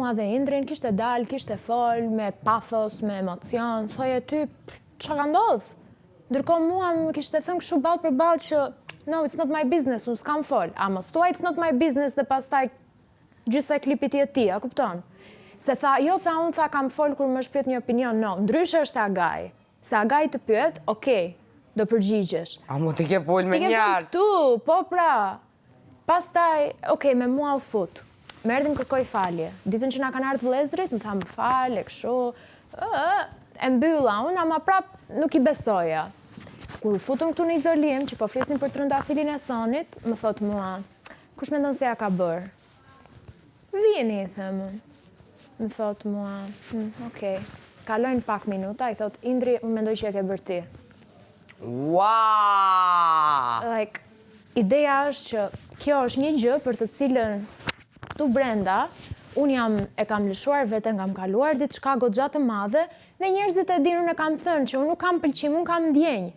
mua dhe Indrin, kishte dal, kishte fol, me pathos, me emocion, thoje ty, çka ka ndodh? Ndërkohë mua më kishte thënë kështu ballë për ballë që no, it's not my business, unë s'kam fol. A mos thuaj it's not my business dhe pastaj gjysa e klipit ti, a kupton? Se tha, jo, tha, unë tha kam fol kur më shpyet një opinion, no, ndryshe është Agaj. Se Agaj të pyet, okej, do përgjigjesh. A mu t'i ke fol me njerës? Ti ke fol këtu, po pra. Pastaj, okej, me mua u fut. Më erdhi më kërkoj falje. Ditën që na kanë ardhur vëllezërit, më tha më fal, e kështu. E mbylla unë, ama prap nuk i besoja. Kur futëm këtu në izolim, që po flisim për trëndafilin e Sonit, më thot mua, kush mendon se ja ka bërë? Vini, thëmë. Më thot mua, okej. Kalojnë pak minuta, i thot, Indri, unë mendoj që e ke bërë ti. Wow! Like, ideja është që kjo është një gjë për të cilën tu brenda, unë e kam lëshuar veten, kam kaluar diçka goxha të madhe, dhe njerëzit e dinë, unë e kam thënë që unë nuk kam pëlqim, unë kam ndjenjë.